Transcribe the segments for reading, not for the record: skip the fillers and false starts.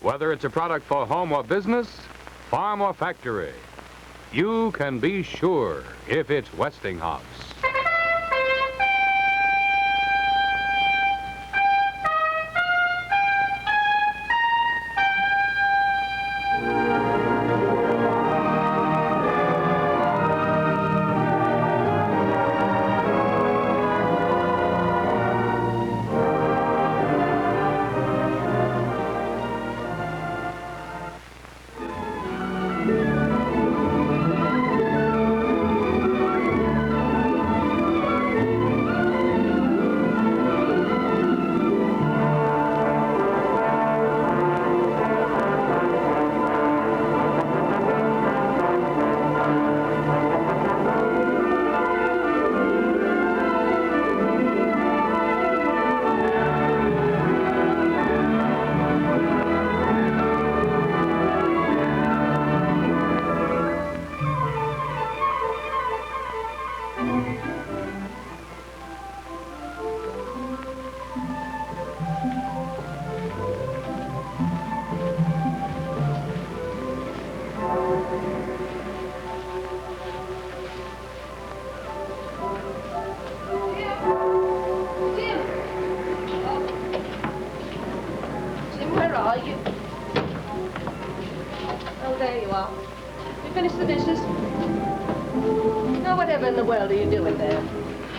Whether it's a product for home or business, farm or factory, you can be sure if it's Westinghouse. What are you doing there?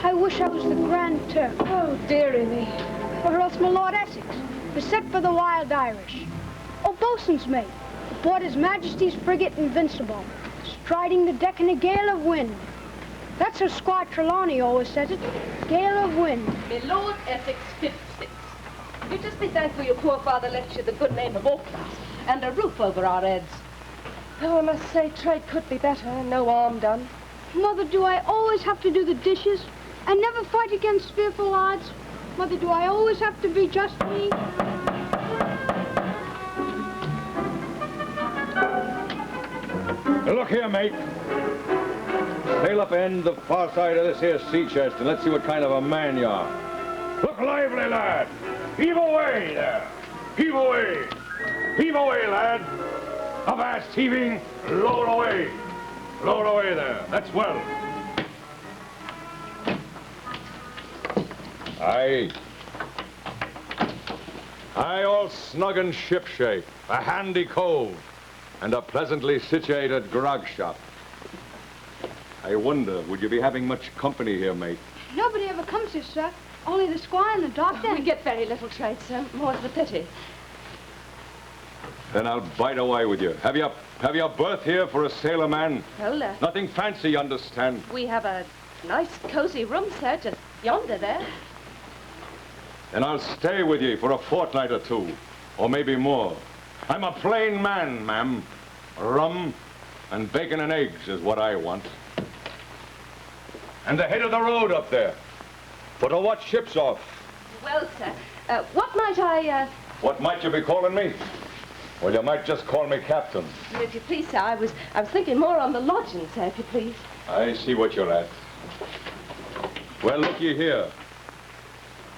I wish I was the Grand Turk. Oh, dearie me. Or else my Lord Essex, beset for the wild Irish. Oh, boatswain's mate, aboard His Majesty's frigate Invincible, striding the deck in a gale of wind. That's how Squire Trelawney always says it, gale of wind. My Lord Essex, 56. You just be thankful your poor father left you the good name of Oakland and a roof over our heads. Though I must say trade could be better, no harm done. Mother, do I always have to do the dishes and never fight against fearful odds? Mother, do I always have to be just me? Look here, mate. Sail up end the far side of this here sea chest and let's see what kind of a man you are. Look lively, lad. Heave away there. Heave away. Heave away, lad. Avast heaving. Lower away. Lower away there. That's well. Aye. Aye, all snug and shipshape. A handy cove. And a pleasantly situated grog shop. I wonder, would you be having much company here, mate? Nobody ever comes here, sir. Only the squire and the doctor. We get very little trade, sir. More's the pity. Then I'll bite away with you. Have you a berth here for a sailor man? Well, Nothing fancy, you understand. we have a nice, cozy room, sir, just yonder there. Then I'll stay with you for a fortnight or two, or maybe more. I'm a plain man, ma'am. Rum and bacon and eggs is what I want. And the head of the road up there, for to watch ships off. Well, sir, what might I, What might you be calling me? Well, you might just call me Captain. if you please, sir, I was thinking more on the lodging, sir, if you please. I see what you're at. Well, look ye here.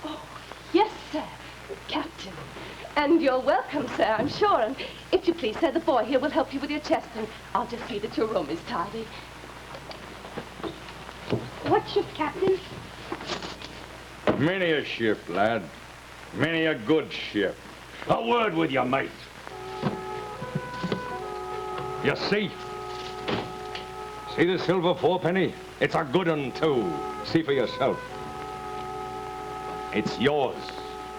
Oh, yes, sir, Captain. And you're welcome, sir, I'm sure. And if you please, sir, the boy here will help you with your chest, and I'll just see that your room is tidy. What ship, Captain? Many a ship, lad. Many a good ship. A word with you, mate. You see? See the silver fourpenny? It's a good un, too. See for yourself. It's yours,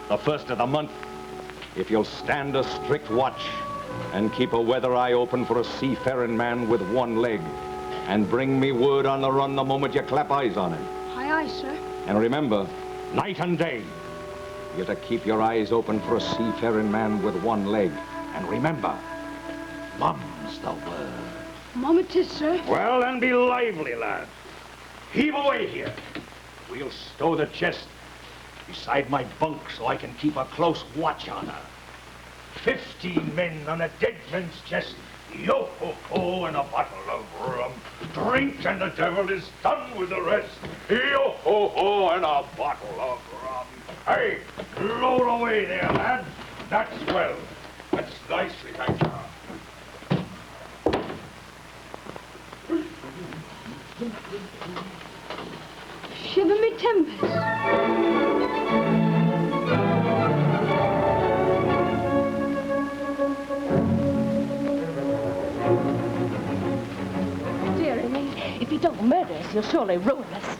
the first of the month, if you'll stand a strict watch and keep a weather eye open for a seafaring man with one leg, and bring me word on the run the moment you clap eyes on him. Aye, aye, sir. And remember, night and day, you're to keep your eyes open for a seafaring man with one leg. And remember, mum's the word. Mum it is, sir. Well, then be lively, lad. Heave away here. We'll stow the chest beside my bunk so I can keep a close watch on her. 15 men on a dead man's chest. Yo-ho-ho, and a bottle of rum. Drink and the devil is done with the rest. Yo-ho-ho, and a bottle of rum. Hey, load away there, lad. That's well. Let's nicely, thank you. Shiver me timbers. Dearie me, if he don't murder us, he'll surely ruin us.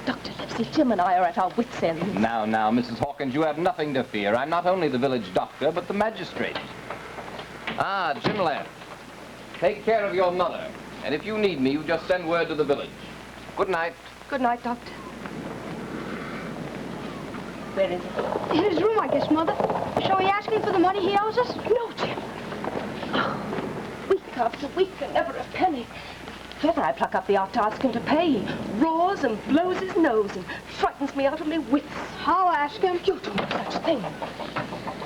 Dr. Livesey, Jim and I are at our wits' end. Now, Mrs. Hawkins, you have nothing to fear. I'm not only the village doctor, but the magistrate. Ah, Jim left. Take care of your mother. And if you need me, you just send word to the village. Good night. Good night, Doctor. Where is he? In his room, I guess, Mother. Shall we ask him for the money he owes us? No, Jim. Week after week and never a penny. If ever I pluck up the art to ask him to pay, he roars and blows his nose and frightens me out of my wits. I'll ask him. You do no such thing.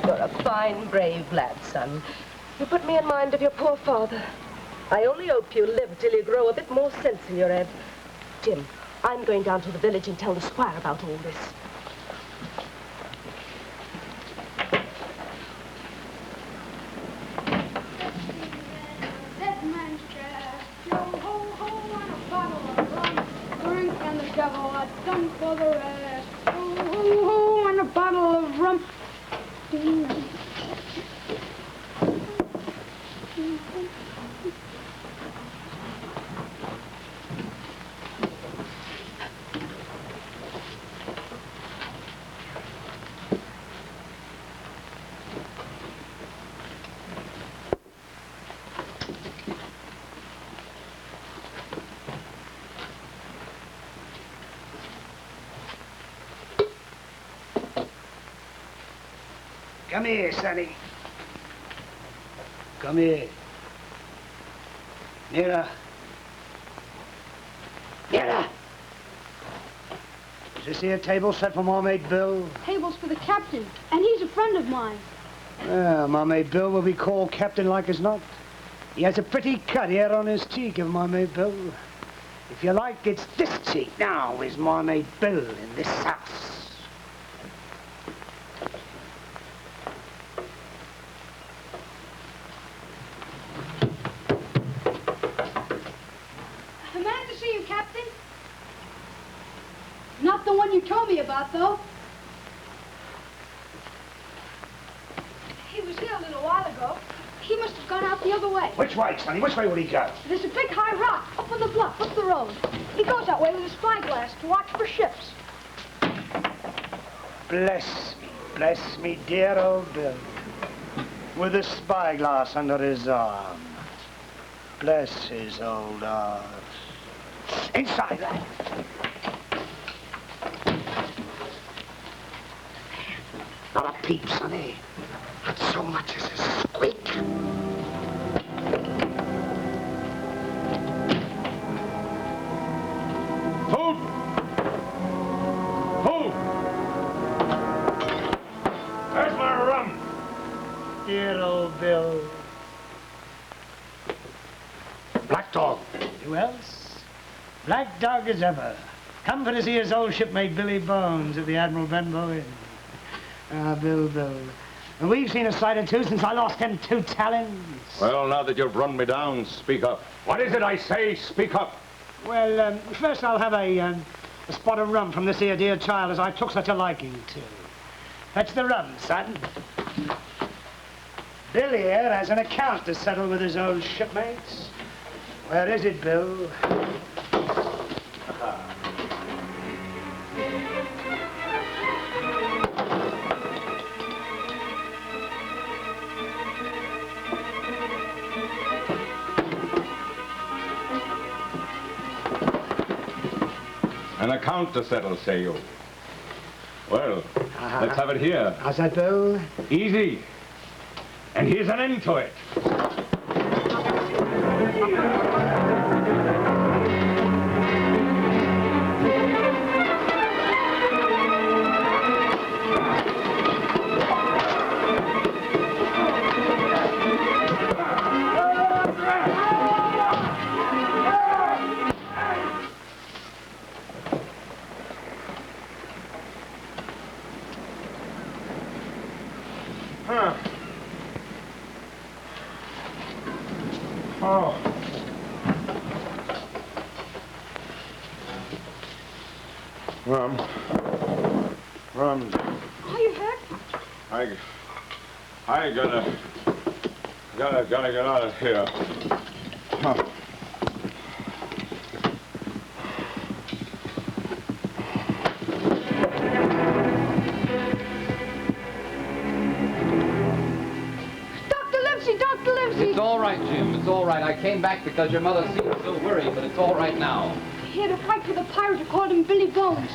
You're a fine, brave lad, son. You put me in mind of your poor father. I only hope you live till you grow a bit more sense in your head. Jim, I'm going down to the village and tell the squire about all this. Dead man's chest. Yo, ho, ho, and a bottle of rum. Drink and the devil are done for the rest. Ho, ho, ho, and a bottle of rum. Come here, Sonny. Come here. Nearer. Nearer. Is this here table set for Marmaid Bill? Table's for the captain, and he's a friend of mine. Well, Marmaid Bill will be called captain like as not. He has a pretty cut here on his cheek of Marmaid Bill. If you like, it's this cheek now is Marmaid Bill in this house. A man to see you, Captain. Not the one you told me about, though. He was here a little while ago. He must have gone out the other way. Which way, Sonny? Which way will he go? There's a big high rock up on the bluff, up the road. He goes that way with his spyglass to watch for ships. Bless me, dear old Bill. With a spyglass under his arm. Bless his old arms. Inside, lad. Not a peep, Sonny. Not so much as a squeak. Hold! Hold! Where's my rum? Dear old Bill. Black dog. Who else? Black dog as ever. Comfort to see his old shipmate Billy Bones at the Admiral Benbow Inn. Ah, Bill. And we've seen a sight or two since I lost them 2 talons. Well, now that you've run me down, speak up. What is it I say? Speak up. Well, first I'll have a spot of rum from this here dear child as I took such a liking to. Fetch the rum, son. Bill here has an account to settle with his old shipmates. Where is it, Bill? An account to settle, say you. Well, let's have it here. How's that, Bill? Easy. And here's an end to it. Oh. Rum. Are you hurt? I gotta get out of here. Huh. Dr. Livesey! It's all right, Jim. It's all right. I came back because your mother seemed so worried, but it's all right now. He had a fight with a pirate who called him Billy Bones.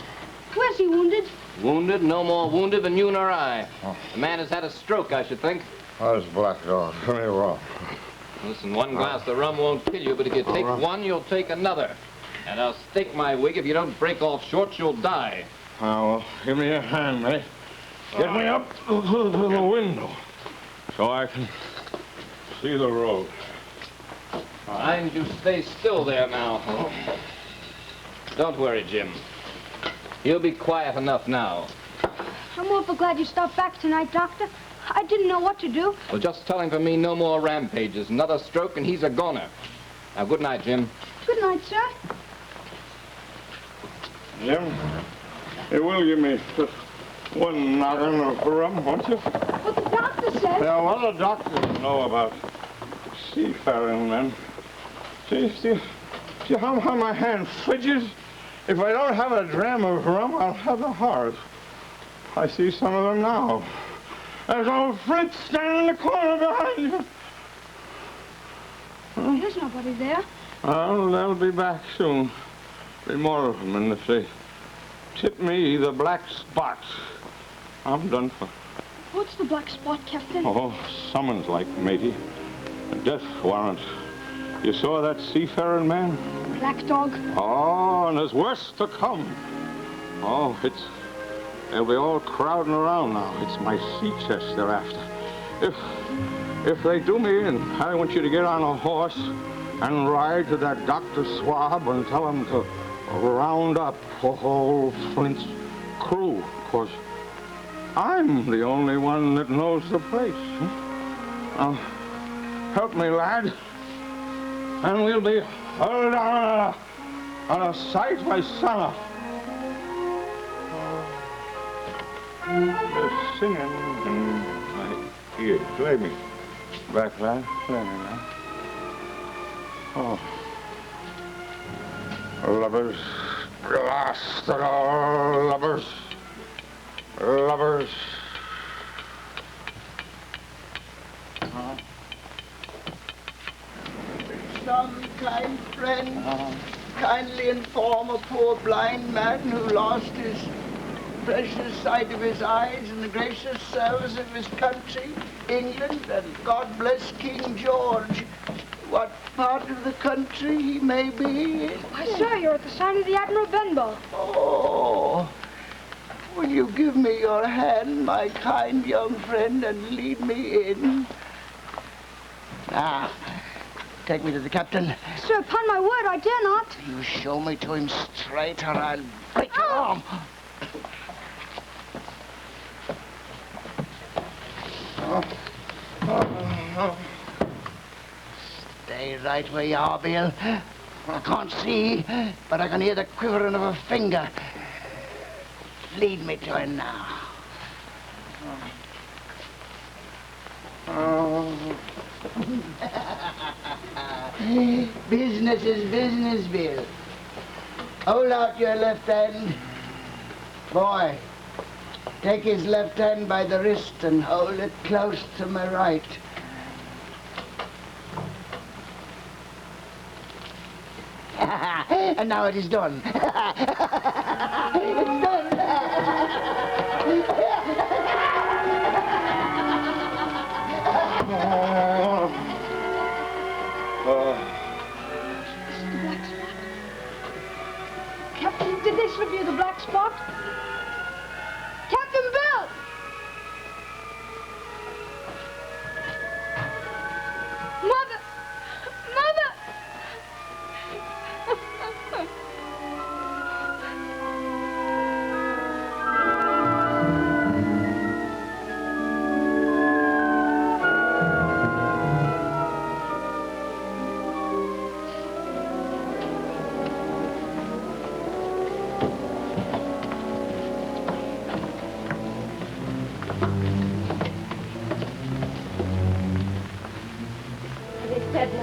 Where's he wounded? Wounded? No more wounded than you nor I. The man has had a stroke, I should think. How's Black Dog? Give me rum. Listen, one glass of rum won't kill you, but if you take one, you'll take another. And I'll stake my wig if you don't break off short, you'll die. Well, give me a hand, mate. Get me up to the window so I can see the road. Mind you stay still there now. Don't worry, Jim. You'll be quiet enough now. I'm awful glad you stopped back tonight, Doctor. I didn't know what to do. Well, just tell him for me no more rampages. Another stroke and he's a goner. Now, good night, Jim. Good night, sir. Jim, you will give me just one noggin of rum, won't you? What the doctor said. Yeah, what do doctors know about seafaring men? See how my hand fidgets? If I don't have a dram of rum, I'll have the horrors. I see some of them now. There's old Flint standing in the corner behind you. There's nobody there. Well, they'll be back soon. Be more of them, and if they tip me the black spot, I'm done for. What's the black spot, Captain? Oh, summons like, matey. A death warrant. You saw that seafaring man? Black Dog. Oh, and there's worse to come. Oh, they'll be all crowding around now. It's my sea chest they're after. If they do me in, I want you to get on a horse and ride to that Dr. Swab and tell him to round up whole Flint's crew. 'Cause I'm the only one that knows the place. Help me, lad, and we'll be hurled on a sight by sunup. They're singing in my ears. Play me. Back, lad. Play me now. Oh. Lovers, last of all lovers, lovers. Some kind friend, kindly inform a poor blind man who lost his precious sight of his eyes in the gracious service of his country, England, and God bless King George, what part of the country he may be in. Why, sir, you're at the sign of the Admiral Benbow. Oh, will you give me your hand, my kind young friend, and lead me in? Ah, take me to the captain. Sir, upon my word, I dare not. You show me to him straight, or I'll break your arm. Stay right where you are, Bill. I can't see, but I can hear the quivering of a finger. Lead me to him now. Business is business, Bill. Hold out your left hand. Boy, take his left hand by the wrist and hold it close to my right. And now it is done. It's done. Captain, did they slip you the black spot? Captain Bill! Mother! Mother!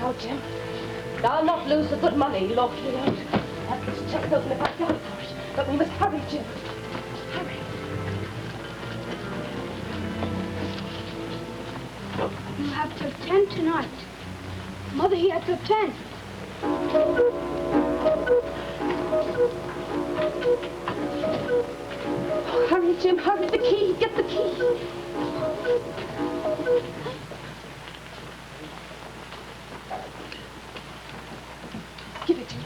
now, Jim. I'll not lose the good money locked it out. I'll get the chest open if I die for it. But we must hurry, Jim. Hurry. You have till 10 tonight. Mother, he had till 10. Oh, hurry, Jim, hurry. The key. Get the key. Give it to me.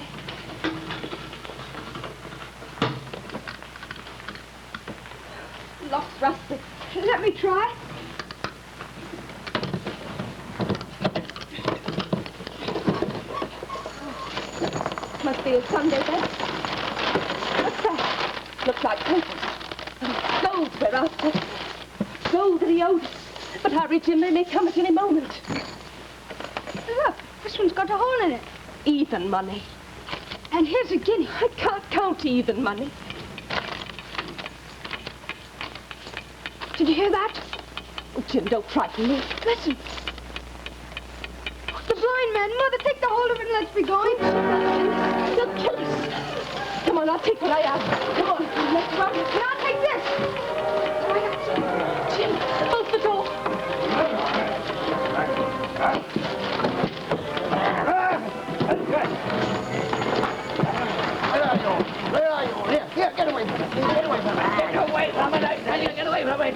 Lock's rusted. Let me try. Must be a Sunday best. What's that? Looks like papers. Gold we're after. Gold that he owed us. But hurry, Jim, they may come at any moment. Look, this one's got a hole in it. Even money. And here's a guinea. I can't count even money. Did you hear that? Oh, Jim, don't frighten me. Listen. The blind man. Mother, take the hold of it and let's be going. They'll kill us. Come on, I'll take what I have. Come on, let's run. And I'll take this. Jim, close the door. Where are you? Here, get away from it. Get away from it. Get away from it, I tell you, get away from it.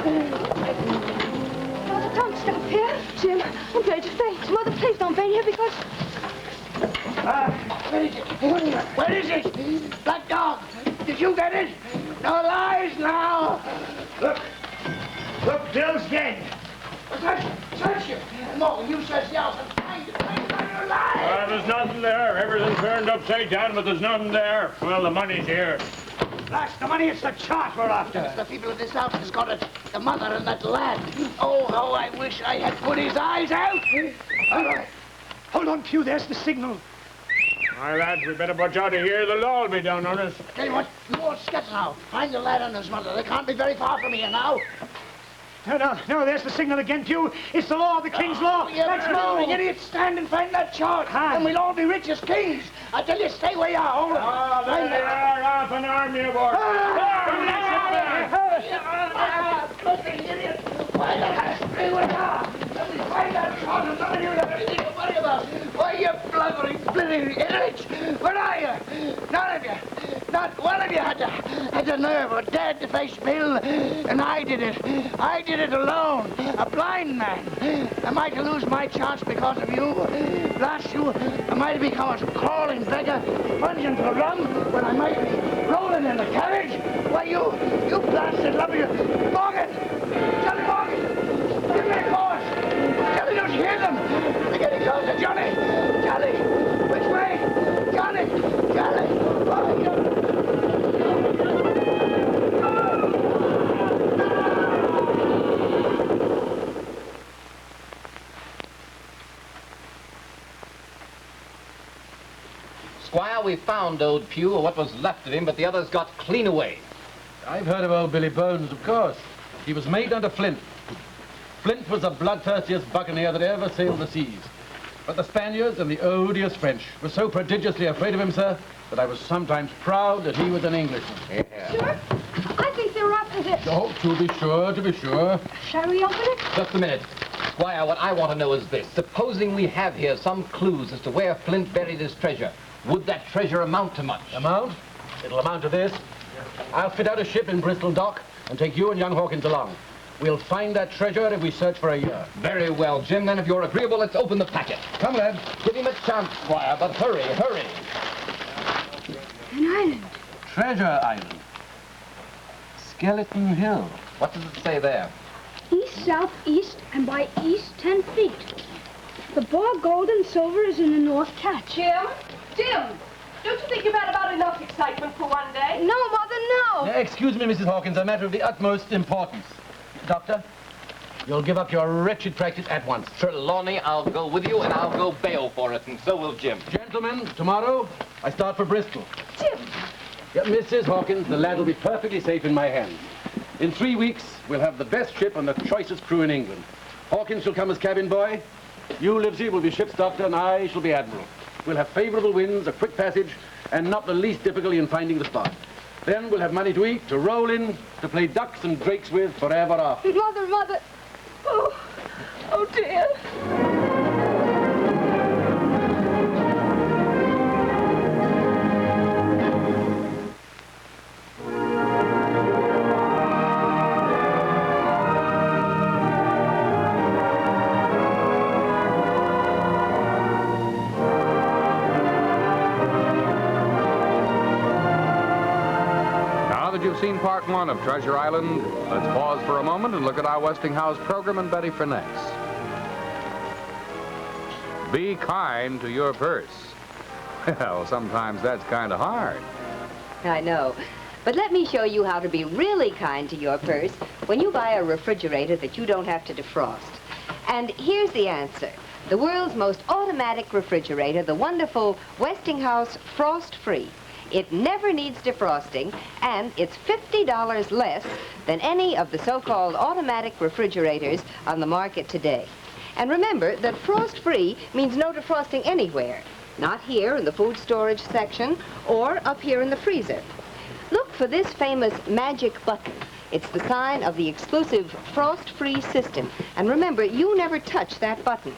Mother, don't stop here. Jim, I'm going to faint. Mother, please don't faint here because... Where is it? Where is it? Black dog, did you get it? No lies now. Look, Bill's dead. Search you. No, you search the house and find it. Find your lies. There's nothing there. Everything's turned upside down, but there's nothing there. Well, the money's here. Blast the money, it's the chart we're after. It's the people of this house has got it. The mother and that lad. Oh, how I wish I had put his eyes out. All right. Hold on, Pew, there's the signal. All right, lads, we better watch out of here. They'll all be down on us. Tell you what, you all scatter now. Find the lad and his mother. They can't be very far from here now. No, there's the signal again, Pew. It's the law, the king's law. Let's move. Idiots, stand and find that chart. And we'll all be rich as kings. I tell you, stay where you are. Hold on. There they are, off an army aboard. Idiot. Why the stay where you are? Let me find that chart and none of you have anything to worry about. Why, you blubbering, blithering idiots. Where are you? None of you. Not one of you had the nerve or dared to face Bill, and I did it. I did it alone, a blind man. Am I to lose my chance because of you? Blast you, am I to become a crawling beggar, plunging for rum when I might be rolling in the carriage? Why, you blasted lover, Morgan! Johnny Morgan! Give me a chorus! Johnny, don't you hear them? They're getting closer, Johnny! Johnny! Which way? Johnny! Johnny! Oh, you... Squire, we found old Pew, or what was left of him, but the others got clean away. I've heard of old Billy Bones, of course. He was mate under Flint. Flint was the bloodthirstiest buccaneer that ever sailed the seas. But the Spaniards and the odious French were so prodigiously afraid of him, sir, that I was sometimes proud that he was an Englishman. Yeah. Sure? I think they're opposites. Oh, to be sure, to be sure. Shall we open it? Just a minute. Squire, what I want to know is this. Supposing we have here some clues as to where Flint buried his treasure, would that treasure amount to much? Amount? It'll amount to this. I'll fit out a ship in Bristol dock and take you and young Hawkins along. We'll find that treasure if we search for a year. Very well, Jim. Then if you're agreeable, let's open the packet. Come, lad. Give him a chance, Squire, but hurry, hurry. An island. Treasure Island. Skeleton Hill. What does it say there? East, south, east, and by east 10 feet. The bar gold and silver is in the north catch. Jim? Jim! Don't you think you've had about enough excitement for one day? No, Mother, no. Excuse me, Mrs. Hawkins, a matter of the utmost importance. Doctor, you'll give up your wretched practice at once. Trelawney, I'll go with you, and I'll go bail for it, and so will Jim. Gentlemen, tomorrow I start for Bristol. Jim! Yeah, Mrs. Hawkins, the lad will be perfectly safe in my hands. In 3 weeks, we'll have the best ship and the choicest crew in England. Hawkins shall come as cabin boy, You, Livesey, will be ship's doctor, and I shall be admiral. We'll have favorable winds, a quick passage, and not the least difficulty in finding the spot. Then we'll have money to eat, to roll in, to play ducks and drakes with forever after. Mother, Mother. Oh, dear. You've seen part one of Treasure Island. Let's pause for a moment and look at our Westinghouse program and Betty for next. Be kind to your purse. Well, sometimes that's kind of hard. I know. But let me show you how to be really kind to your purse when you buy a refrigerator that you don't have to defrost. And here's the answer. The world's most automatic refrigerator, the wonderful Westinghouse Frost-Free. It never needs defrosting, and it's $50 less than any of the so-called automatic refrigerators on the market today. And remember that frost-free means no defrosting anywhere. Not here in the food storage section or up here in the freezer. Look for this famous magic button. It's the sign of the exclusive frost-free system. And remember, you never touch that button.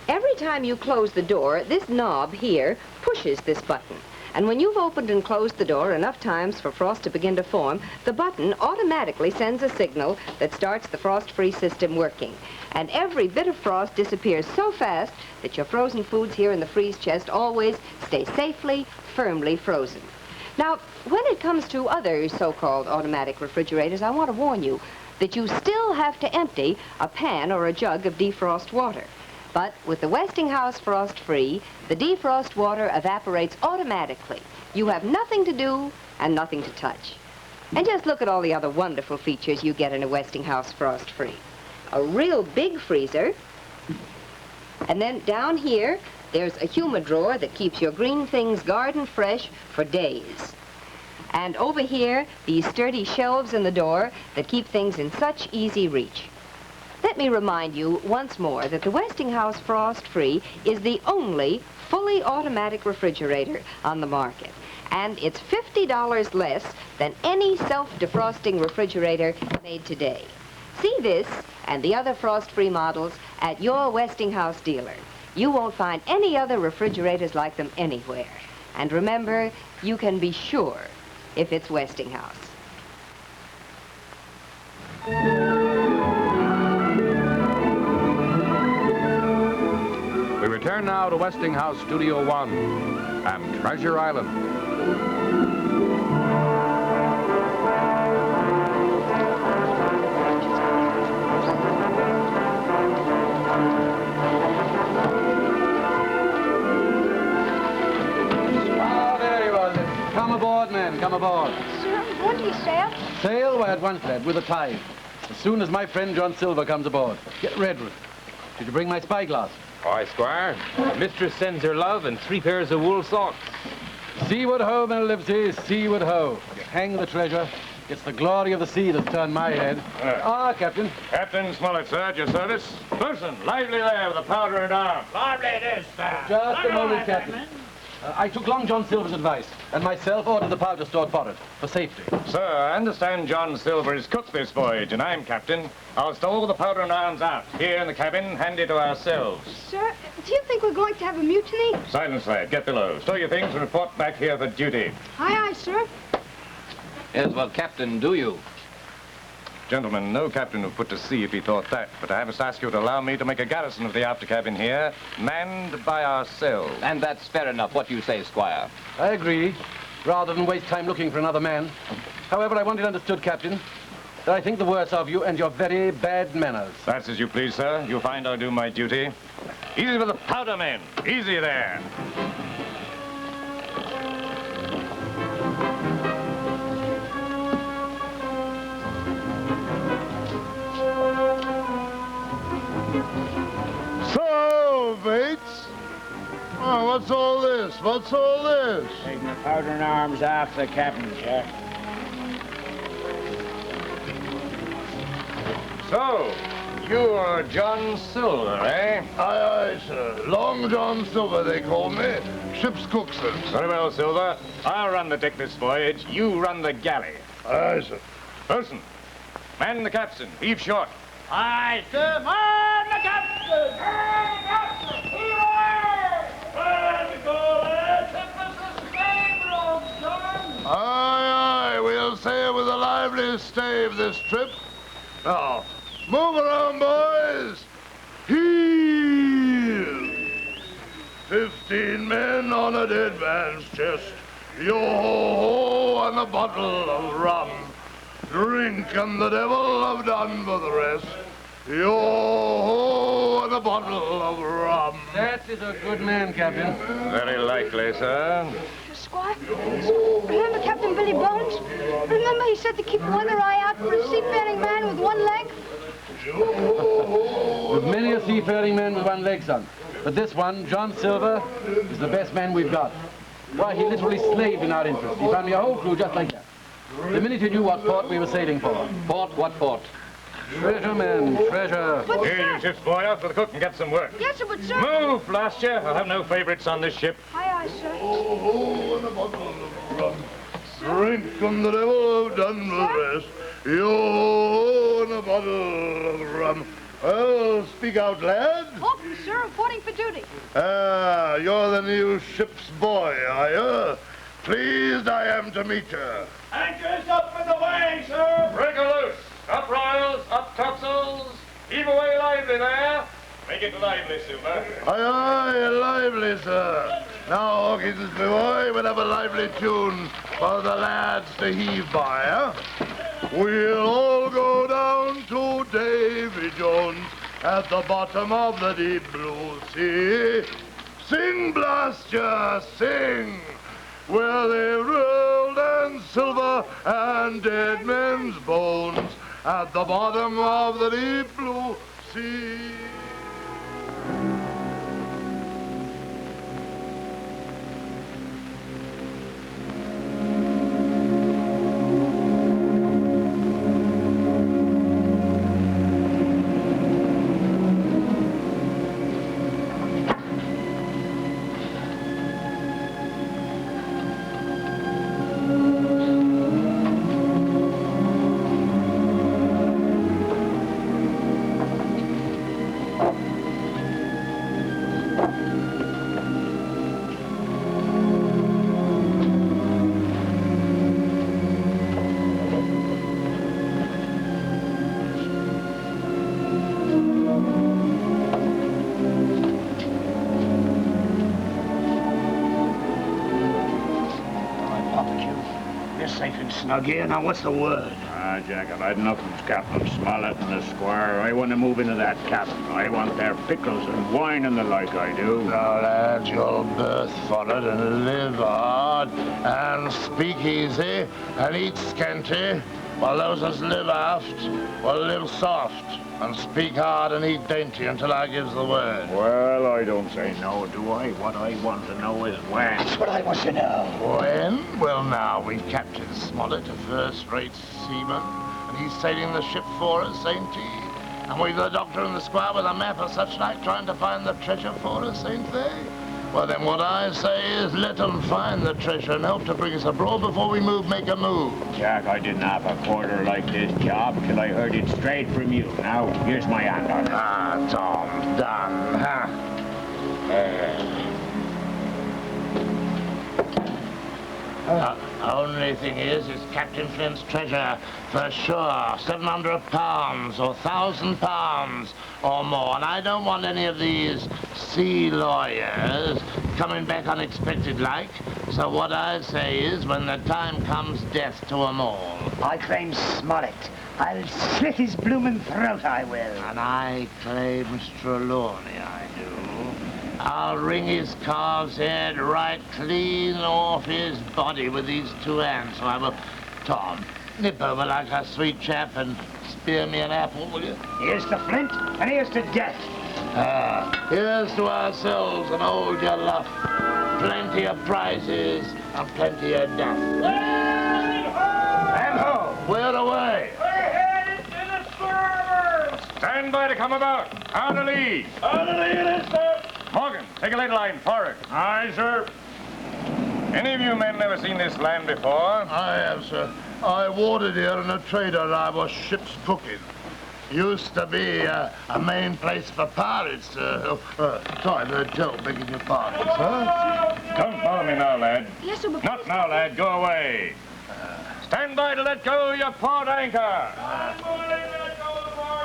Every time you close the door, this knob here pushes this button. And when you've opened and closed the door enough times for frost to begin to form, the button automatically sends a signal that starts the frost-free system working. And every bit of frost disappears so fast that your frozen foods here in the freeze chest always stay safely, firmly frozen. Now, when it comes to other so-called automatic refrigerators, I want to warn you that you still have to empty a pan or a jug of defrost water. But with the Westinghouse Frost-Free, the defrost water evaporates automatically. You have nothing to do and nothing to touch. And just look at all the other wonderful features you get in a Westinghouse Frost-Free. A real big freezer. And then down here, there's a humidor that keeps your green things garden fresh for days. And over here, these sturdy shelves in the door that keep things in such easy reach. Let me remind you once more that the Westinghouse Frost-Free is the only fully automatic refrigerator on the market. And it's $50 less than any self-defrosting refrigerator made today. See this and the other Frost-Free models at your Westinghouse dealer. You won't find any other refrigerators like them anywhere. And remember, you can be sure if it's Westinghouse. We return now to Westinghouse Studio 1 and Treasure Island. Oh, there you are, Liv. Come aboard, man, come aboard. Sir, when do you sail? Sail? Why, at once, lad, with the tide. As soon as my friend John Silver comes aboard. Get Redwood. Did you bring my spyglass? Aye, Squire. Mistress sends her love and 3 pairs of wool socks. Seaward ho, men Livesey, seaward ho. You hang the treasure. It's the glory of the sea that's turned my head. Captain. Captain Smollett, sir, at your service. Bosun, lively there with the powder and arms. Lively it is, sir. Just a moment, Captain. I took Long John Silver's advice, and myself ordered the powder stored for it, for safety. Sir, I understand John Silver is cook this voyage, and I'm captain. I'll stow the powder and arms aft, here in the cabin, handy to ourselves. Sir, do you think we're going to have a mutiny? Silence, lad. Get below. Stow your things and report back here for duty. Aye, aye, sir. Yes, well, Captain, do you? Gentlemen, no captain would put to sea if he thought that, but I must ask you to allow me to make a garrison of the after cabin here, manned by ourselves. And that's fair enough, what you say, Squire. I agree, rather than waste time looking for another man. However, I want it understood, Captain, that I think the worse of you and your very bad manners. That's as you please, sir. You'll find I'll do my duty. Easy with the powder, men. Easy there. So, Bates. Oh, what's all this? What's all this? Taking the powder and arms off the cabin, sir. So, you're John Silver, eh? Aye, aye, sir. Long John Silver, they call me. Ship's cookson. Very well, Silver. I'll run the deck this voyage. You run the galley. Aye, sir. Bosun, man the capstan. Heave short. Aye, sir. Man the captain! Man the captain! Heave away! Where we go, lads? Aye, aye, we'll sail with a lively stave this trip. Now, move around, boys. Heave! 15 men on a dead man's chest. Yo-ho-ho, and a bottle of rum. Drink, and the devil have done for the rest. Yo-ho, and a bottle of rum. That is a good man, Captain. Very likely, sir. Squire, remember Captain Billy Bones? Remember he said to keep one eye out for a seafaring man with one leg? There's many a seafaring man with one leg, son. But this one, John Silver, is the best man we've got. Why, he literally slaved in our interest. He found me a whole crew just like that. The minute he knew what port we were sailing for. Port? What port? Treasure, man, treasure. But, Here, sir. you ship's boy, out for the cook and get some work. Yes, sir, but, sir. Move, blast you. I'll have no favorites on this ship. Aye, aye, sir. Oh, and a bottle of rum. Drink, and the devil have done the rest. Yo, and a bottle of rum. Well, speak out, lad. Houghton, sir, reporting for duty. Ah, you're the new ship's boy, are you? Pleased I am to meet you. Anchors up in the way, sir. Break her loose. Up royals, up topsails. Heave away lively there. Make it lively, Silver. Aye, aye, lively, sir. Now, Hawkins, my boy, we'll have a lively tune for the lads to heave by, huh? We'll all go down to Davy Jones at the bottom of the deep blue sea. Sing, blast ya, sing! Where they rolled and silver and dead men's bones at the bottom of the deep blue sea. Snug here. Now, what's the word? Ah, Jack, I've had enough of Captain Smollett and the Squire. I want to move into that cabin. I want their pickles and wine and the like, I do. Now, lad, you'll birth for it and live hard and speak easy and eat scanty, while those as live aft will live soft and speak hard and eat dainty until I gives the word. Well, I don't say no, do I? What I want to know is when. That's what I want to know. When? Well, now, we've Captain Smollett, a first-rate seaman, and he's sailing the ship for us, ain't he? And we've the doctor and the squire with a map or such like trying to find the treasure for us, ain't they? Well, then what I say is let them find the treasure and help to bring us abroad before we make a move. Jack, I didn't have a quarter like this job till I heard it straight from you. Now, here's my hand on it. Ah, Tom, done, huh? Only thing is, it's Captain Flint's treasure for sure. 700 pounds or 1,000 pounds or more. And I don't want any of these sea lawyers coming back unexpected like. So what I say is, when the time comes, death to 'em all. I claim Smollett. I'll slit his bloomin' throat, I will. And I claim Trelawney, I do. I'll wring his calf's head right clean off his body with these two hands. So I will. Tom, nip over like a sweet chap and spear me an apple, will you? Here's to Flint, and here's to death. Here's to ourselves and hold your luff. Plenty of prizes and plenty of duff. And ho! Where away? We're headed to the starboard! Stand by to come about. On the lee. On the lee it is, sir. Morgan, take a lead line forward. Aye, sir. Any of you men never seen this land before? I have, sir. I watered here in a trader I was ship's cooking. Used to be a main place for pirates, sir. Sorry, Joe, begging your pardon, sir. Don't bother me now, lad. Yes, sir, but... Not now, lad. Go away. Stand by to let go your port anchor.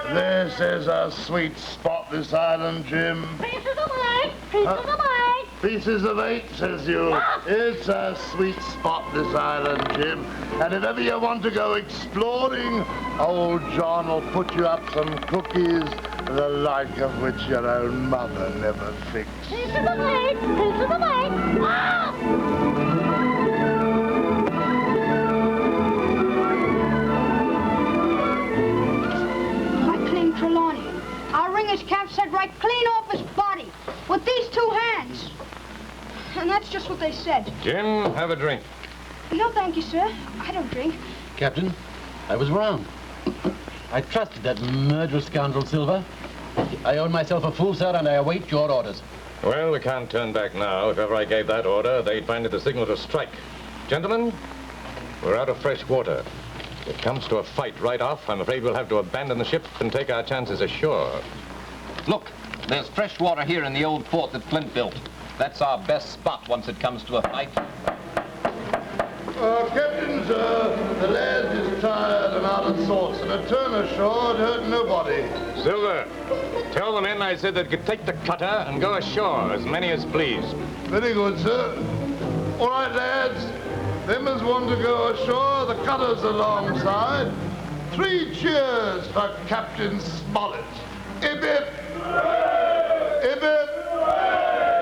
This is a sweet spot, this island, Jim. Pieces of 8! Pieces of 8! Pieces of 8, says you. It's a sweet spot, this island, Jim. And if ever you want to go exploring, old John will put you up some cookies, the like of which your own mother never fixed. Pieces of 8! Pieces of 8! Ah! Trelawney. I'll wring his cap's head right clean off his body with these 2 hands. And that's just what they said. Jim, have a drink. No, thank you, sir. I don't drink. Captain, I was wrong. I trusted that murderous scoundrel Silver. I own myself a fool, sir, and I await your orders. Well, we can't turn back now. If ever I gave that order, they'd find it the signal to strike. Gentlemen, we're out of fresh water. If it comes to a fight right off, I'm afraid we'll have to abandon the ship and take our chances ashore. Look, there's fresh water here in the old fort that Flint built. That's our best spot once it comes to a fight. Captain, sir, the lad is tired and out of sorts, and a turn ashore hurt nobody. Silver, tell the men I said they could take the cutter and go ashore, as many as please. Very good, sir. All right, lads. Them as want to go ashore, the cutter's alongside. 3 cheers for Captain Smollett. Hip hip! Hip hip!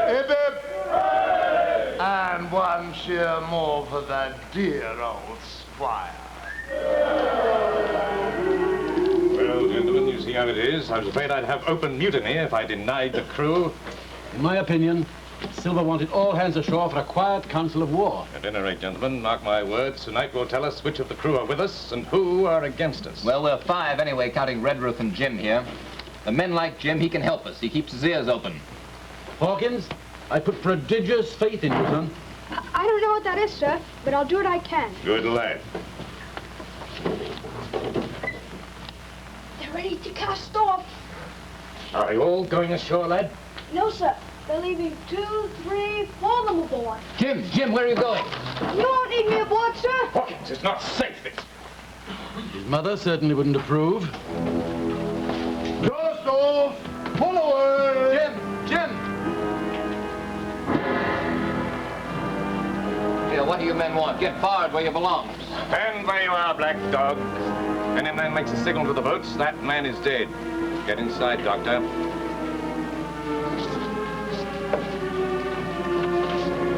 Hip hip! And 1 cheer more for that dear old squire. Well, gentlemen, you see how it is. I was afraid I'd have open mutiny if I denied the crew. In my opinion, Silver wanted all hands ashore for a quiet council of war. At any rate, gentlemen, mark my words, tonight will tell us which of the crew are with us and who are against us. Well, we're 5 anyway, counting Redruth and Jim here. The men like Jim, he can help us. He keeps his ears open. Hawkins, I put prodigious faith in you, son. I don't know what that is, sir, but I'll do what I can. Good lad. They're ready to cast off. Are you all going ashore, lad? No, sir. They're leaving 2, 3, 4 of them aboard. Jim, where are you going? You won't need me aboard, sir. Hawkins, it's not safe. His mother certainly wouldn't approve. Your stove! Pull away! Jim! Here, what do you men want? Get forward where you belong. Stand where you are, black dog. Any man makes a signal to the boats, that man is dead. Get inside, Doctor.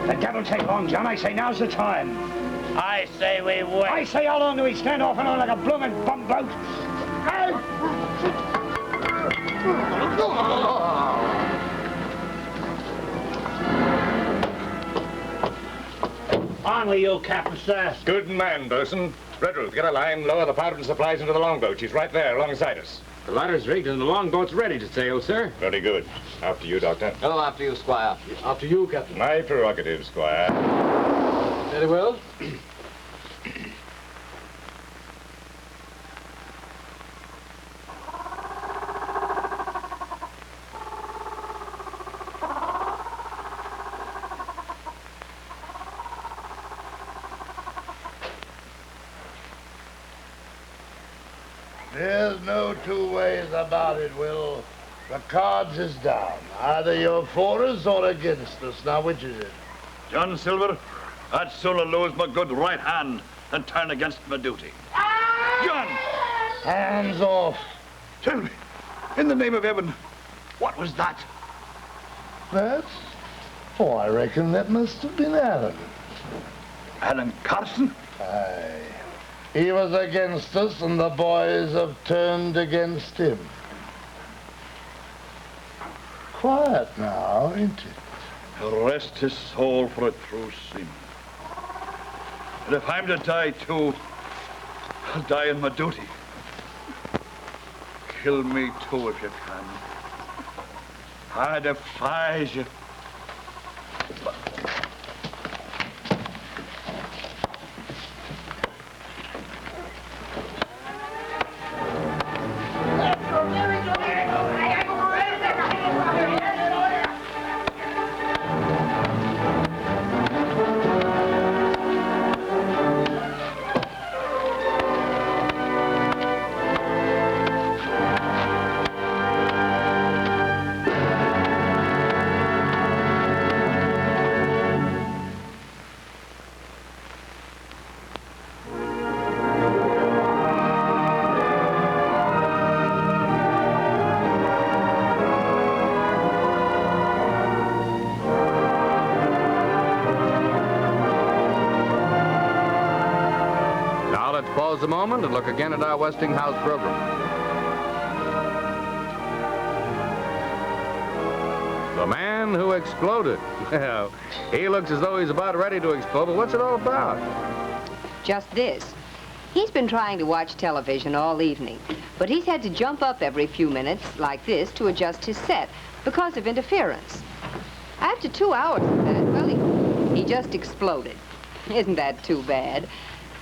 The devil take long, John. I say now's the time. I say we wait. I say how long do we stand off and on like a bloomin' bumboat? On with you, Captain, sir. Good man, bosun. Redruth, get a line, lower the powder and supplies into the longboat. She's right there, alongside us. The ladder's rigged and the longboat's ready to sail, sir. Very good. After you, Doctor. Oh, after you, Squire. After you, Captain. My prerogative, Squire. Very well. There's no 2 ways about it, Will. The cards is down. Either you're for us or against us. Now, which is it? John Silver, I'd sooner lose my good right hand than turn against my duty. John! Hands off. Tell me, in the name of heaven, what was that? That? Oh, I reckon that must have been Alan. Alan Carson? Aye. He was against us, and the boys have turned against him. Quiet now, ain't it? Rest his soul for a true sin. And if I'm to die too, I'll die in my duty. kill me too if you can. I defy you. Pause a moment and look again at our Westinghouse program. The man who exploded. Well, he looks as though he's about ready to explode, but what's it all about? Just this. He's been trying to watch television all evening, but he's had to jump up every few minutes like this to adjust his set because of interference. After 2 hours of that, well, he just exploded. Isn't that too bad?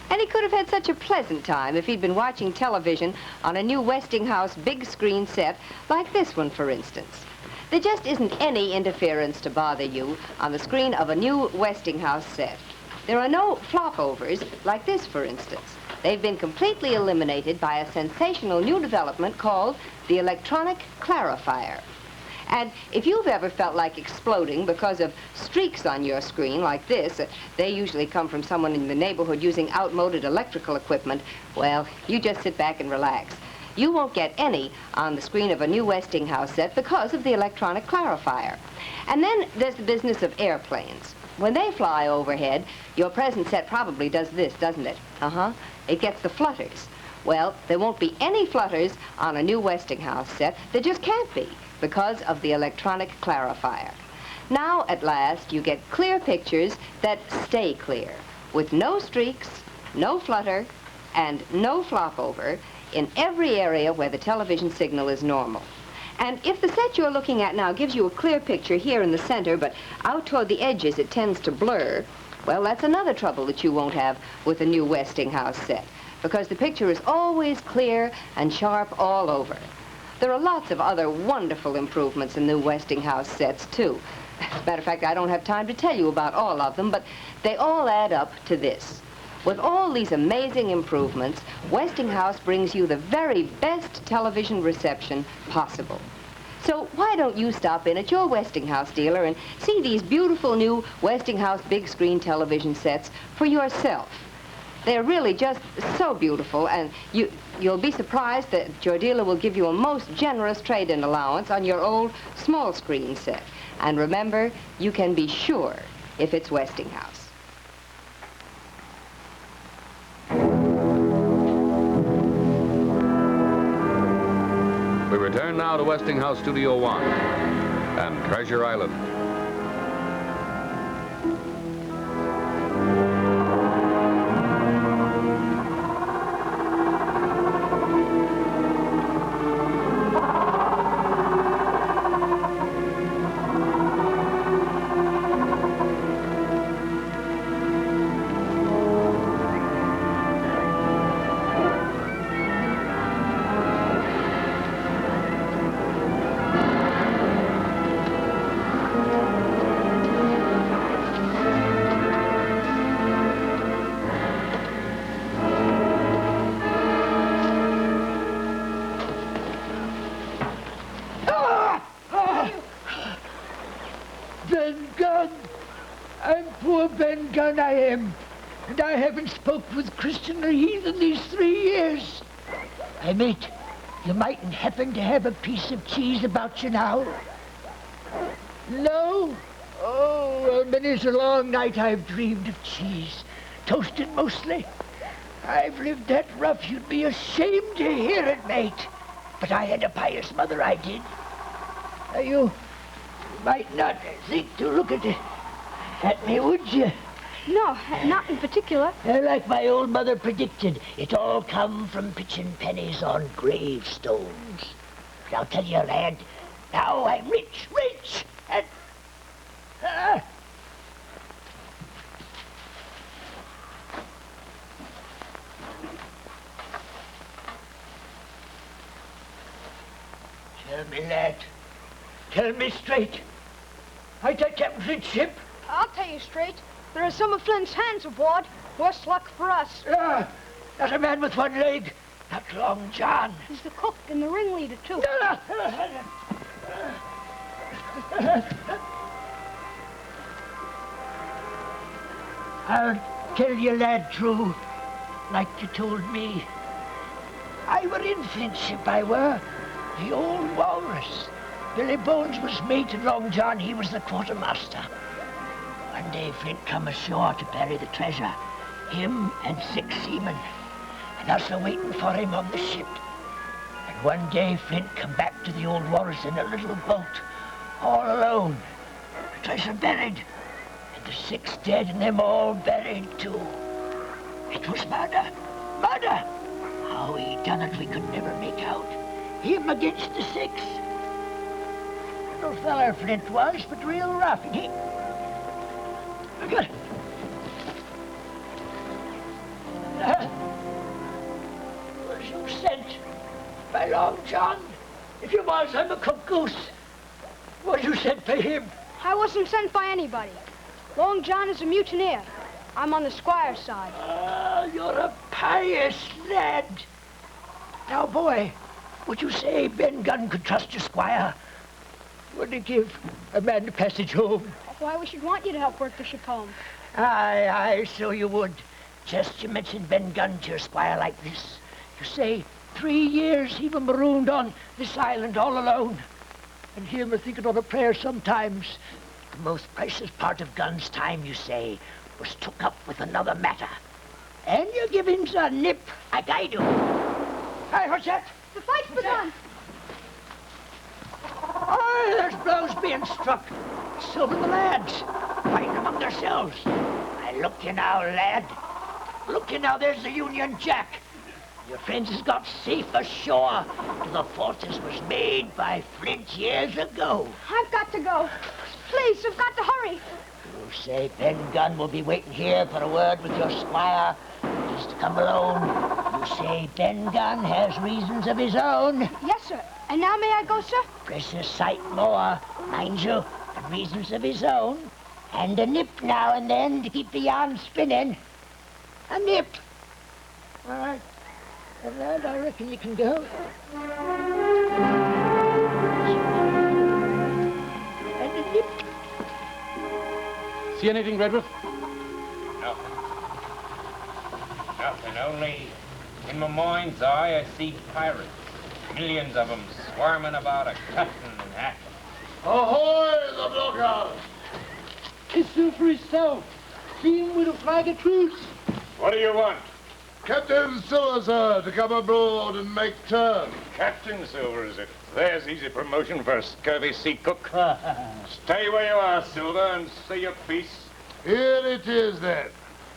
And he could have had such a pleasant time if he'd been watching television on a new Westinghouse big screen set like this one, for instance. There just isn't any interference to bother you on the screen of a new Westinghouse set. There are no flopovers like this, for instance. They've been completely eliminated by a sensational new development called the electronic clarifier. And if you've ever felt like exploding because of streaks on your screen like this, they usually come from someone in the neighborhood using outmoded electrical equipment, well, you just sit back and relax. You won't get any on the screen of a new Westinghouse set because of the electronic clarifier. And then there's the business of airplanes. When they fly overhead, your present set probably does this, doesn't it? Uh-huh. It gets the flutters. Well, there won't be any flutters on a new Westinghouse set. There just can't be, because of the electronic clarifier. Now, at last, you get clear pictures that stay clear, with no streaks, no flutter, and no flopover in every area where the television signal is normal. And if the set you're looking at now gives you a clear picture here in the center, but out toward the edges it tends to blur, well, that's another trouble that you won't have with a new Westinghouse set, because the picture is always clear and sharp all over. There are lots of other wonderful improvements in new Westinghouse sets, too. As a matter of fact, I don't have time to tell you about all of them, but they all add up to this. With all these amazing improvements, Westinghouse brings you the very best television reception possible. So why don't you stop in at your Westinghouse dealer and see these beautiful new Westinghouse big screen television sets for yourself? They're really just so beautiful, and you'll be surprised that your dealer will give you a most generous trade-in allowance on your old small screen set. And remember, you can be sure if it's Westinghouse. We return now to Westinghouse Studio 1 and Treasure Island. I am, and I haven't spoke with Christian or heathen these 3 years. Hey, mate, you mightn't happen to have a piece of cheese about you now? No? Oh, well, many's a long night I've dreamed of cheese, toasted mostly. I've lived that rough you'd be ashamed to hear it, mate. But I had a pious mother, I did. Now, you might not think to look at me, would you? No, not in particular. Like my old mother predicted, it all come from pitching pennies on gravestones. But I'll tell you, lad, now I'm rich, and... Tell me, lad. Tell me straight. Ain't that Captain Flint's ship? I'll tell you straight. There are some of Flint's hands aboard. Worse luck for us. Not a man with one leg. Not Long John. He's the cook and the ringleader, too. I'll tell you, lad, true, like you told me. I were in Flint's ship, I were. The old walrus. Billy Bones was mate and Long John, he was the quartermaster. One day Flint come ashore to bury the treasure. Him and 6 seamen. And us a waiting for him on the ship. And one day Flint come back to the old walrus in a little boat, all alone. The treasure buried. And the 6 dead and them all buried too. It was murder. Murder! How he done it we could never make out. Him against the 6. Little feller Flint was, but real rough. And he... Was you sent by Long John? If you was, I'm a cook goose. Was you sent by him? I wasn't sent by anybody. Long John is a mutineer. I'm on the squire's side. Ah, you're a pious lad. Now, boy, would you say Ben Gunn could trust your squire? Would he give a man the passage home? Why, we should want you to help work the ship home. Aye, so you would. Just you mention Ben Gunn to your squire like this. You say 3 years he was marooned on this island all alone. And him a thinking on a prayer sometimes. The most precious part of Gunn's time, you say, was took up with another matter. And you give him a nip like I do. Aye, what's that? The fight's begun. Oh, there's blows being struck. So do the lads, fighting among themselves. I look you now, lad. Look you now, there's the Union Jack. Your friends has got safe ashore to the fortress was made by Flint years ago. I've got to go. Please, I've got to hurry. You say Ben Gunn will be waiting here for a word with your squire. He's to come alone. You say Ben Gunn has reasons of his own. Yes, sir. And now may I go, sir? Precious sight more, mind you, and reasons of his own. And a nip now and then to keep the yarn spinning. A nip. All right. Well, lad, I reckon you can go. And a nip. See anything, Redruth? Nothing. Nothing, only in my mind's eye I see pirates. Millions of them swarming about a cutting and hacking. Ahoy, the blockhouse! It's for himself. See him with a flag of truce. What do you want? Captain Silver, sir, to come aboard and make terms. Captain Silver, is it? There's easy promotion for a scurvy sea cook. Stay where you are, Silver, and say your piece. Here it is, then.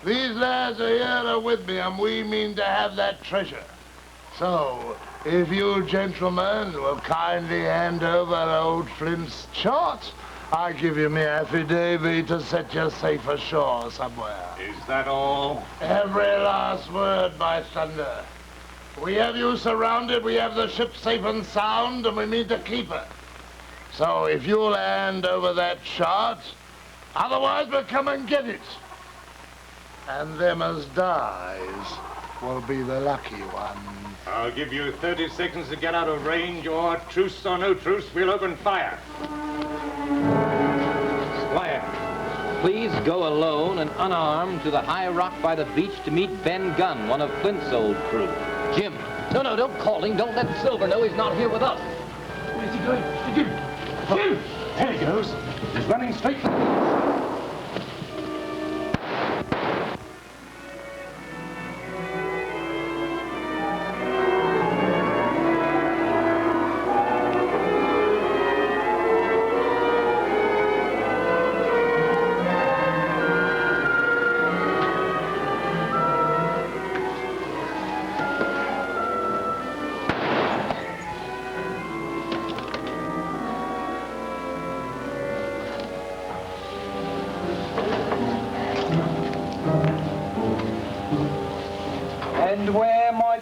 These lads are here with me, and we mean to have that treasure. So, if you gentlemen will kindly hand over old Flint's chart, I give you me affidavit to set you safe ashore somewhere. Is that all? Every last word, by thunder. We have you surrounded, we have the ship safe and sound, and we mean to keep her. So if you'll hand over that chart, otherwise we'll come and get it. And them as dies will be the lucky ones. I'll give you 30 seconds to get out of range, or truce or no truce, we'll open fire. Squire, please go alone and unarmed to the high rock by the beach to meet Ben Gunn, one of Flint's old crew. Jim. No, don't call him. Don't let Silver know he's not here with us. Where's he going? Jim! Jim! There he goes. He's running straight for the beach.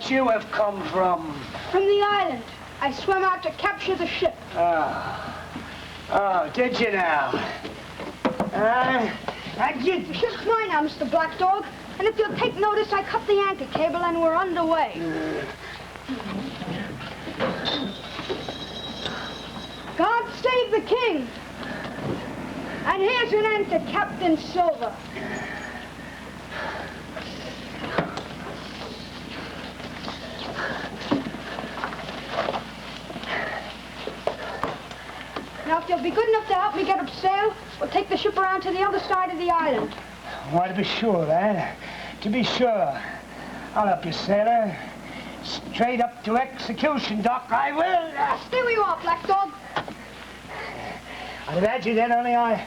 might you have come from? From the island. I swam out to capture the ship. Oh, did you now? The ship's mine now, Mr. Black Dog. And if you'll take notice, I cut the anchor cable and we're underway. God save the king. And here's an end to Captain Silver. Now, if you'll be good enough to help me get up sail, we'll take the ship around to the other side of the island. Why, to be sure, lad. To be sure. I'll help you, sailor. Straight up to execution, Doc, I will. Stay where you are, Black Dog. I'd have had you then, only I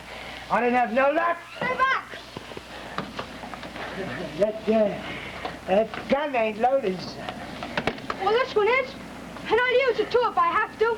didn't have no luck. Stay back. That gun ain't loaded. Well, this one is. And I'll use it, too, if I have to.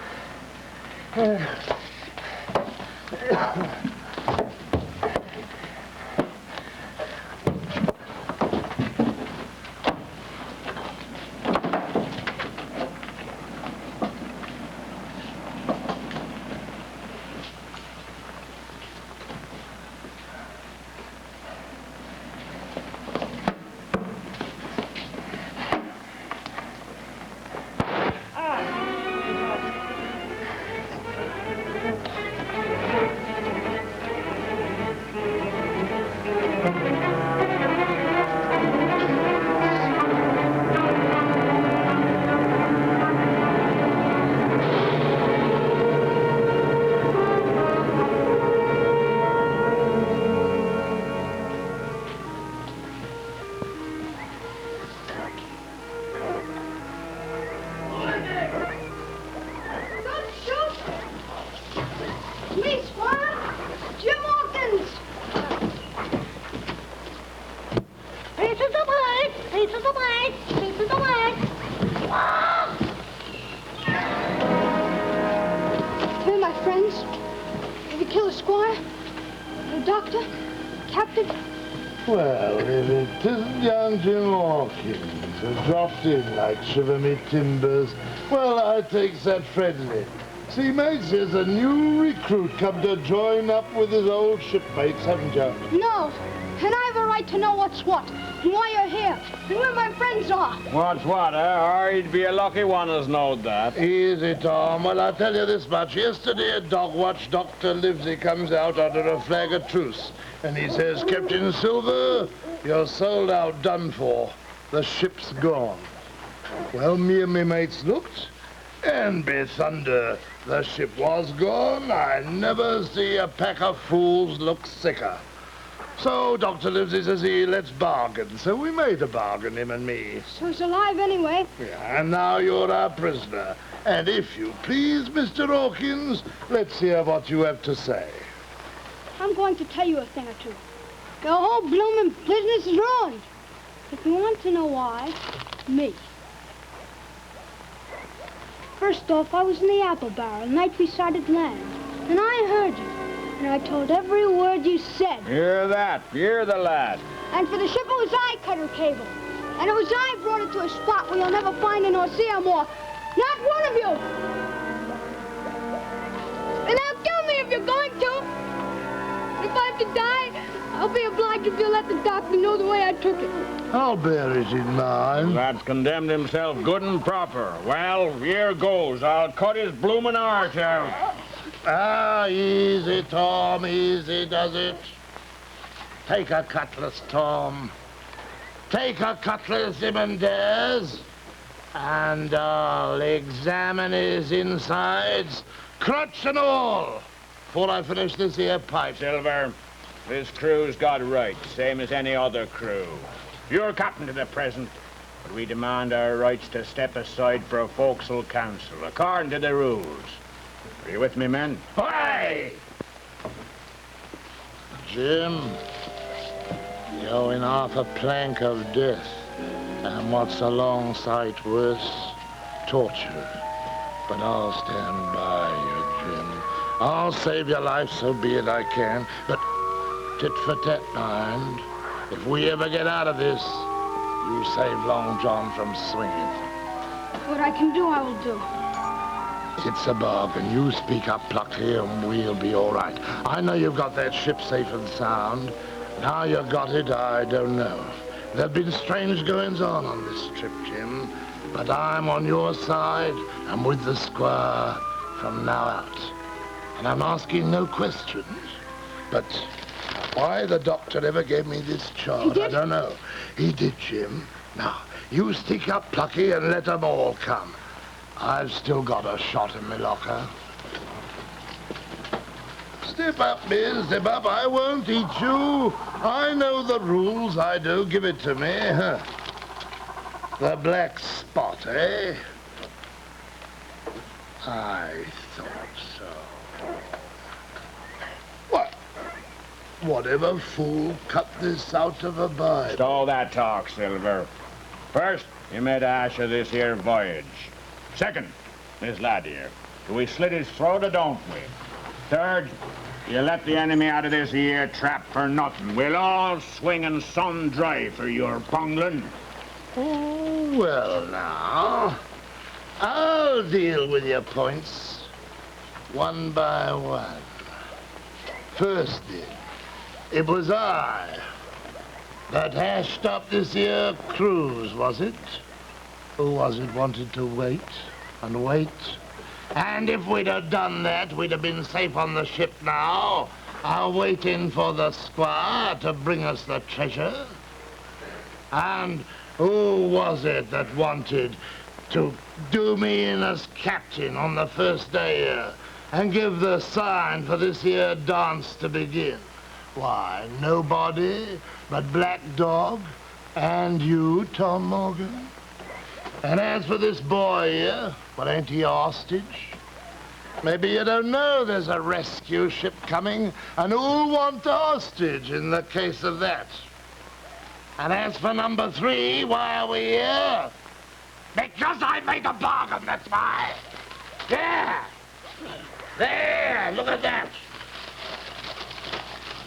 Well, if it isn't young Jim Hawkins has dropped in like shiver me timbers, well, I takes that friendly. See, mates, there's a new recruit come to join up with his old shipmates, haven't you? No, and I have a right to know what's what, and why you're here, and where my friends are. What's what, eh? I'd be a lucky one as knowed that. Easy, Tom. Well, I'll tell you this much. Yesterday at Dog Watch, Dr. Livesey comes out under a flag of truce. And he says, Captain Silver, you're sold out, done for. The ship's gone. Well, me and me mates looked, and be thunder, the ship was gone. I never see a pack of fools look sicker. So Dr. Livesey says, let's bargain. So we made a bargain, him and me. So he's alive anyway. Yeah, and now you're our prisoner. And if you please, Mr. Hawkins, let's hear what you have to say. I'm going to tell you a thing or two. The whole blooming business is ruined. If you want to know why, me. First off, I was in the apple barrel, night beside land, and I heard you. And I told every word you said. Hear that. Hear the lad. And for the ship, it was I cut her cable. And it was I brought it to a spot where you'll never find her nor see her more. Not one of you! And now kill me if you're going to! If I have to die, I'll be obliged if you'll let the doctor know the way I took it. I'll bear it in mind. That's condemned himself good and proper. Well, here goes. I'll cut his bloomin' heart out. Ah, easy, Tom, easy does it. Take a cutlass, Tom. Take a cutlass, him and dares. And I'll examine his insides, crutch and all, before I finish this here pipe. Silver, this crew's got rights, same as any other crew. You're captain to the present, but we demand our rights to step aside for a forecastle council, according to the rules. Are you with me, men? Aye! Jim, you're in half a plank of death. And what's a long sight worse? Torture. But I'll stand by you, Jim. I'll save your life, so be it I can. But tit for tat, mind. If we ever get out of this, You saved Long John from swinging. What I can do, I will do. It's a bargain. You speak up, Plucky, and we'll be all right. I know you've got that ship safe and sound. How you got it, I don't know. There've been strange goings-on this trip, Jim. But I'm on your side and with the squire from now out. And I'm asking no questions. But why the doctor ever gave me this charge, I don't know. He did, Jim. Now, you stick up, Plucky, and let them all come. I've still got a shot in my locker. Step up, Biz, step up. I won't eat you. I know the rules, I do. Give it to me. Huh. The black spot, eh? I thought so. What? Whatever fool cut this out of a Bible? Stall that talk, Silver. First, you made a hash of this here voyage. Second, this lad here. Do we slit his throat or don't we? Third, you let the enemy out of this here trap for nothing. We'll all swing and sun dry for your bungling. Oh, well, now, I'll deal with your points one by one. First, then, it was I that hashed up this here cruise, was it? Who was it wanted to wait and wait? And if we'd have done that, we'd have been safe on the ship now, waiting for the squire to bring us the treasure. And who was it that wanted to do me in as captain on the first day here and give the sign for this here dance to begin? Why, nobody but Black Dog and you, Tom Morgan. And as for this boy here, well, ain't he a hostage? Maybe you don't know there's a rescue ship coming, and who'll want a hostage in the case of that? And as for number 3, why are we here? Because I made a bargain, that's why. There! There, look at that.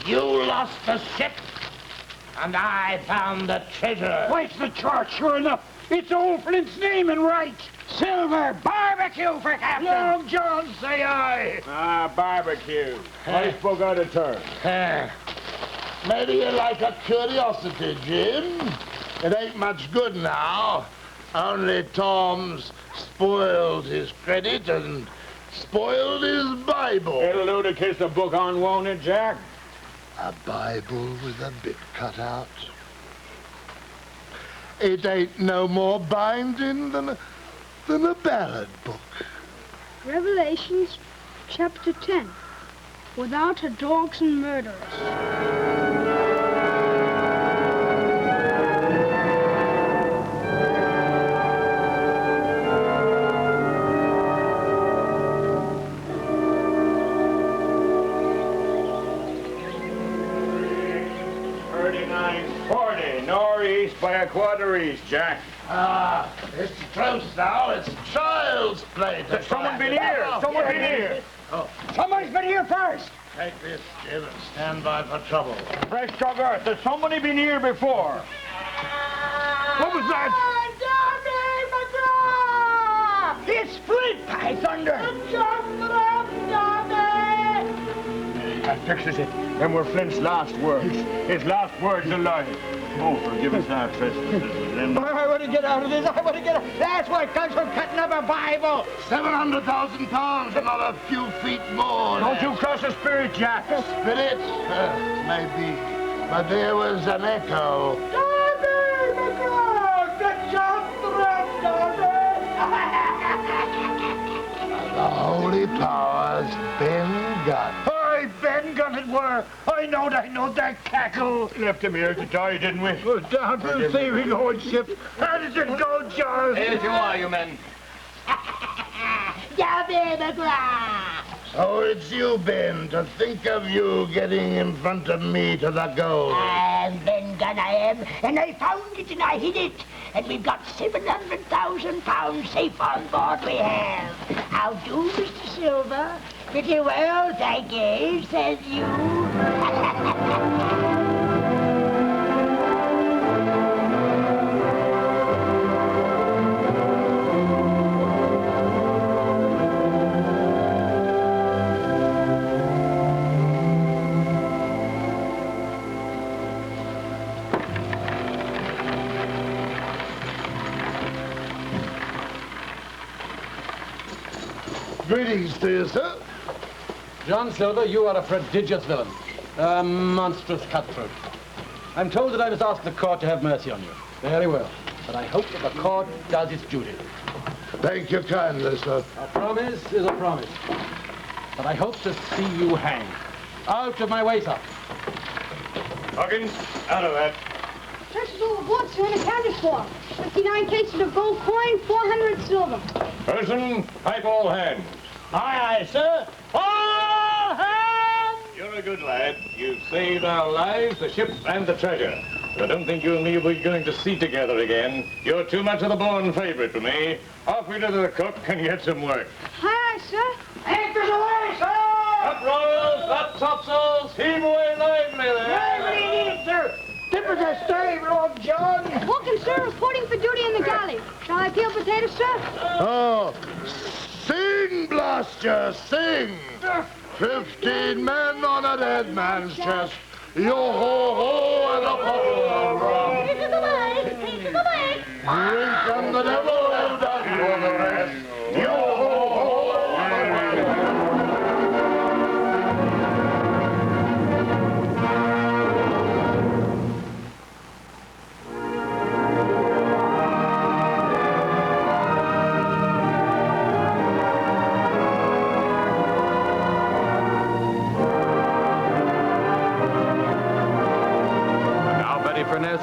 You lost the ship, and I found the treasure. Why, it's the chart, sure enough. It's old Flint's name and right. Silver, barbecue for Captain. Long John, say aye. Ah, barbecue. I spoke out of turn. Maybe you like a curiosity, Jim. It ain't much good now. Only Tom's spoiled his credit and spoiled his Bible. It'll do to kiss the book on, won't it, Jack? A Bible with a bit cut out. It ain't no more binding than a ballad book. Revelations chapter 10. Without her dogs and murderers. Northeast by a quarter east, Jack. Ah, it's close now. It's child's play. There's someone been here. Someone been here. Oh. Somebody's been here first. Take this, Jim, and stand by for trouble. Fresh dug earth. There's somebody been here before. What was that? It's Flint, by thunder. That fixes it. Them were Flint's last words. His last words alive. Oh, forgive us our trespasses. I want to get out of this. I want to get out. That's what comes from cutting up a Bible. 700,000 pounds and not a few feet more. Don't you cross the spirit, Jack. Spirit? Maybe. But there was an echo. The holy powers been got. Aye, Ben gun it were. I know that cackle. Left him here to die, didn't we? We're down to the thieving lordship. How does it go, Charles? Here you are, you men. So it's you, Ben. To think of you getting in front of me to the goal. I'm Ben Gunn, I am, and I found it and I hid it. And we've got 700,000 pounds safe on board we have. How do, Mr. Silver? Pretty well, thank you, says you. Greetings to you, sir. John Silver, you are a prodigious villain. A monstrous cutthroat. I'm told that I must ask the court to have mercy on you. Very well. But I hope that the court does its duty. Thank you kindly, sir. A promise is a promise. But I hope to see you hanged. Out of my way, sir. Hawkins, out of that. This is all the bought, sir, and accounted for. 59 cases of gold coin, 400 silver. Person, pipe all hands. Aye, aye, sir. All hands! You're a good lad. You've saved our lives, the ship, and the treasure. But I don't think you and me will be going to sea together again. You're too much of the born favorite for me. Off we to the cook and get some work. Aye, aye, sir. Anchors away, sir! Up royals, up topsails, heave away lively there. What do you need, sir? Tipper's a stave, Lord John. Hawkins, sir, reporting for duty in the galley. Shall I peel potatoes, sir? Oh, sing, blast you, sing! 15 men on a dead man's chest. Yo-ho-ho and a bottle of rum. Take it away, take it away. Drink and the devil have done for the rest. Yo-ho-ho and a bottle of rum.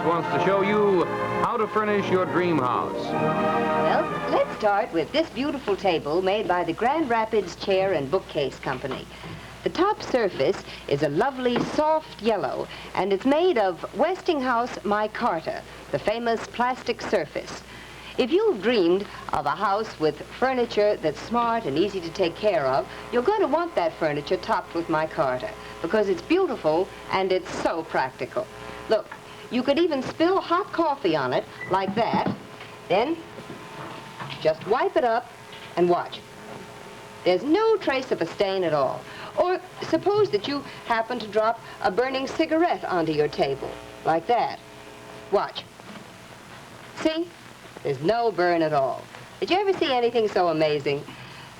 Wants to show you how to furnish your dream house. Well, let's start with this beautiful table made by the Grand Rapids Chair and Bookcase Company. The top surface is a lovely soft yellow, and it's made of Westinghouse micarta, the famous plastic surface. If you've dreamed of a house with furniture that's smart and easy to take care of, you're going to want that furniture topped with micarta because it's beautiful and it's so practical. Look, you could even spill hot coffee on it like that. Then just wipe it up and watch. There's no trace of a stain at all. Or suppose that you happen to drop a burning cigarette onto your table like that. Watch. See? There's no burn at all. Did you ever see anything so amazing?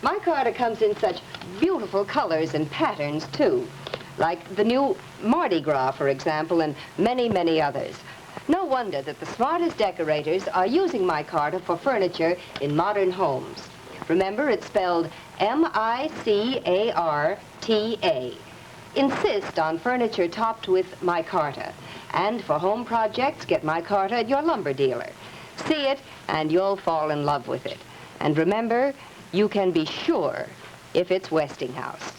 Micarta comes in such beautiful colors and patterns, too. Like the new Mardi Gras, for example, and many, many others. No wonder that the smartest decorators are using micarta for furniture in modern homes. Remember, it's spelled M-I-C-A-R-T-A. Insist on furniture topped with micarta. And for home projects, get micarta at your lumber dealer. See it, and you'll fall in love with it. And remember, you can be sure if it's Westinghouse.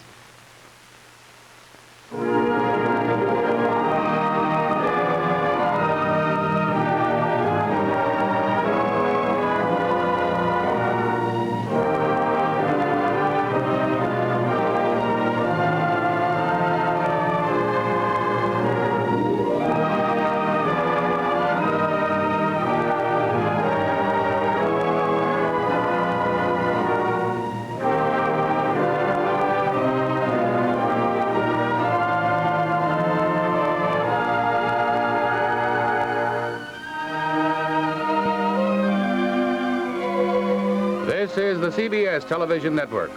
This is the CBS television network.